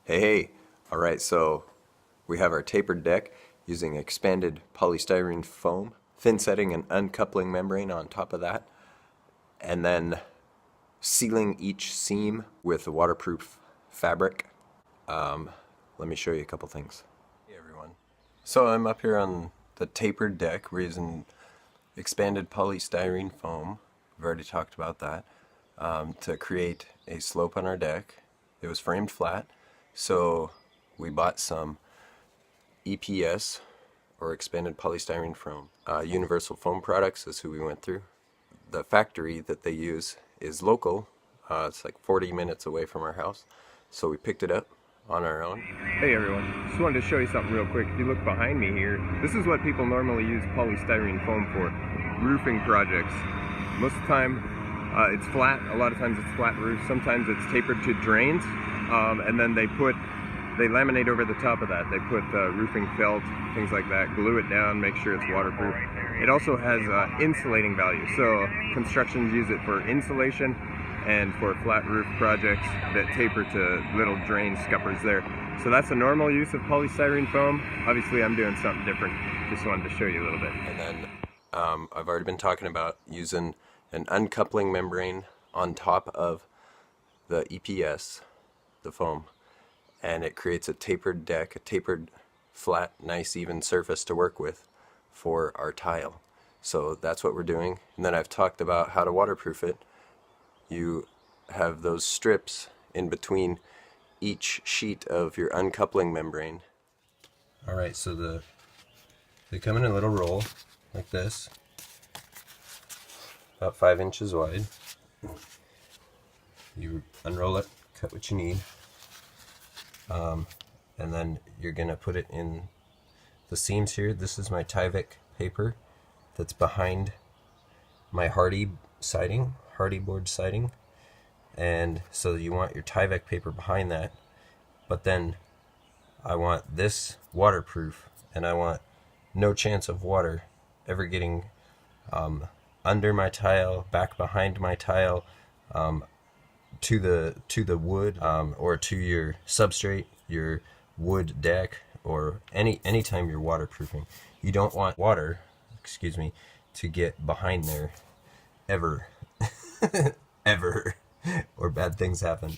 Hey, all right, so we have our tapered deck using expanded polystyrene foam, thin setting and uncoupling membrane on top of that, and then sealing each seam with a waterproof fabric. Let me show you a couple things. Hey everyone. So I'm up here on the tapered deck. We're using expanded polystyrene foam. We've already talked about that. To create a slope on our deck. It was framed flat, so we bought some EPS, or expanded polystyrene foam. Universal Foam Products is who we went through. The factory that they use is local. It's like 40 minutes away from our house, so we picked it up on our own. Hey everyone, just wanted to show you something real quick. If you look behind me here, this is what people normally use polystyrene foam for, roofing projects. Most of the time it's flat, a lot of times it's flat roof, sometimes it's tapered to drains, and then they laminate over the top of that. They put roofing felt, things like that, glue it down, make sure it's waterproof. It also has insulating value, so constructions use it for insulation and for flat roof projects that taper to little drain scuppers there. So that's a normal use of polystyrene foam. Obviously I'm doing something different, just wanted to show you a little bit. And then I've already been talking about using an uncoupling membrane on top of the EPS, the foam, and it creates a tapered deck, a tapered, flat, nice, even surface to work with for our tile. So that's what we're doing. And then I've talked about how to waterproof it. You have those strips in between each sheet of your uncoupling membrane. Alright, so they come in a little roll like this, about 5 inches wide. You unroll it, cut what you need, and then you're going to put it in the seams here. This is my Tyvek paper that's behind my hardy board siding, and so you want your Tyvek paper behind that, but then I want this waterproof, and I want no chance of water ever getting under my tile, back behind my tile, to the wood, or to your substrate, your wood deck, or anytime you're waterproofing. You don't want water, to get behind there ever. Ever, or bad things happen.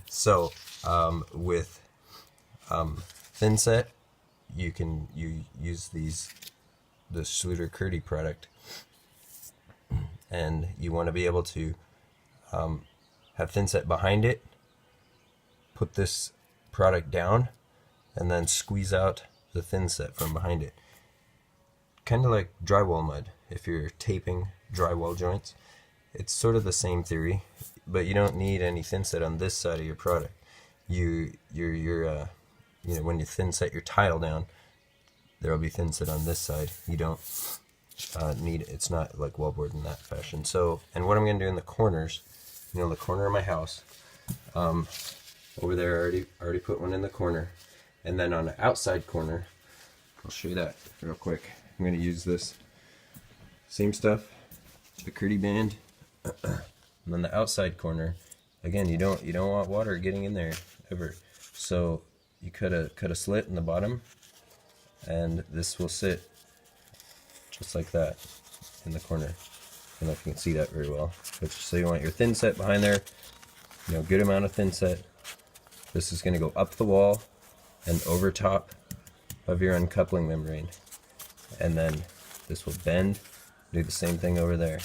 So with thin set, you use the Schluter product, and you want to be able to have thin set behind it, put this product down, and then squeeze out the thin set from behind it. Kind of like drywall mud if you're taping drywall joints. It's sort of the same theory, but you don't need any thin set on this side of your product. You know, when you thin set your tile down, there will be thin set on this side. You don't need it. It's not like wallboard in that fashion. So, and what I'm going to do in the corners, you know, the corner of my house, over there, I already put one in the corner, and then on the outside corner, I'll show you that real quick. I'm going to use this same stuff, the Curdy band. And on the outside corner, again, you don't want water getting in there ever. So you cut a slit in the bottom, and this will sit just like that in the corner. I don't know if you can see that very well. But so you want your thin set behind there, you know, good amount of thin set. This is going to go up the wall and over top of your uncoupling membrane, and then this will bend. Do the same thing over there.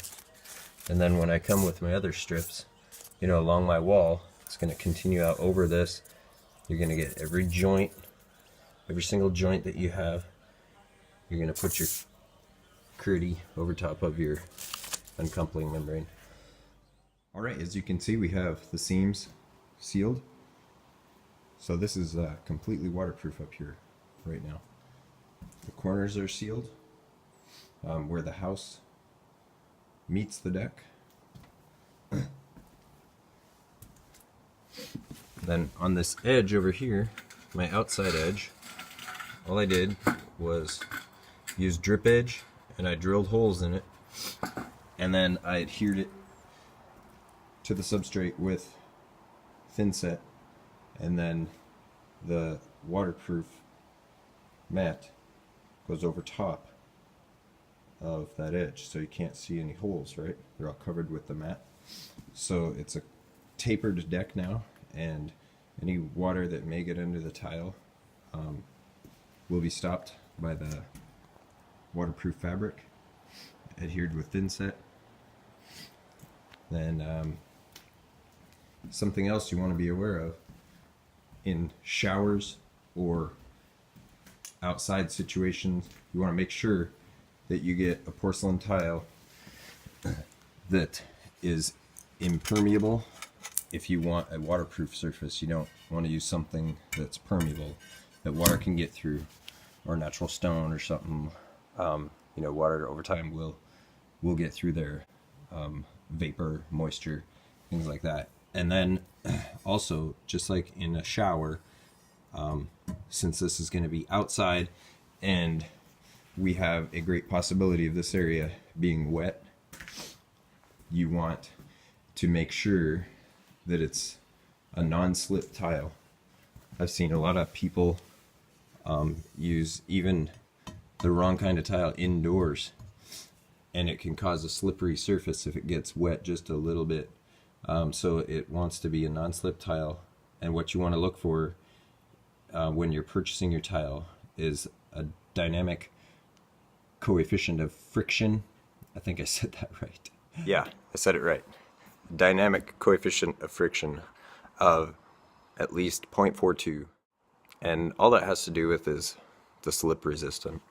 And then when I come with my other strips, you know, along my wall, it's going to continue out over this. You're going to get every joint, every single joint that you have. You're going to put your Curdy over top of your uncoupling membrane. Alright, as you can see, we have the seams sealed. So this is completely waterproof up here right now. The corners are sealed where the house meets the deck. Then on this edge over here, my outside edge, all I did was use drip edge, and I drilled holes in it, and then I adhered it to the substrate with thin set, and then the waterproof mat goes over top of that edge, so you can't see any holes, right? They're all covered with the mat. So it's a tapered deck now, and any water that may get under the tile will be stopped by the waterproof fabric adhered with thinset. Then something else you want to be aware of in showers or outside situations, you want to make sure that you get a porcelain tile that is impermeable. If you want a waterproof surface, you don't want to use something that's permeable that water can get through, or natural stone or something. You know, water over time will get through there, vapor, moisture, things like that. And then also, just like in a shower, since this is going to be outside and we have a great possibility of this area being wet, you want to make sure that it's a non-slip tile. I've seen a lot of people use even the wrong kind of tile indoors, and it can cause a slippery surface if it gets wet just a little bit. So it wants to be a non-slip tile, and what you want to look for when you're purchasing your tile is a dynamic coefficient of friction. I think I said that right. Yeah, I said it right. Dynamic coefficient of friction of at least 0.42. And all that has to do with is the slip resistant.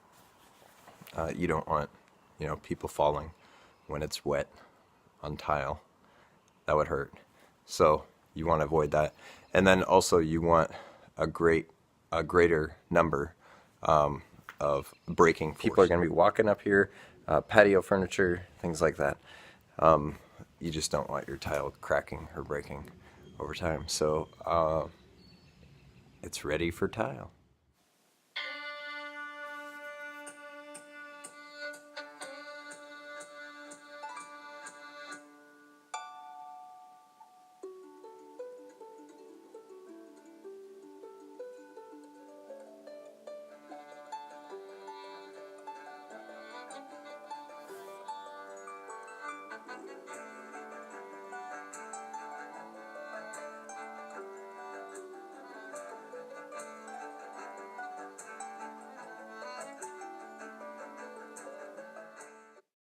You don't want, people falling when it's wet on tile. That would hurt. So you want to avoid that. And then also you want a greater number of braking force. People are going to be walking up here, patio furniture, things like that. You just don't want your tile cracking or breaking over time. So it's ready for tile.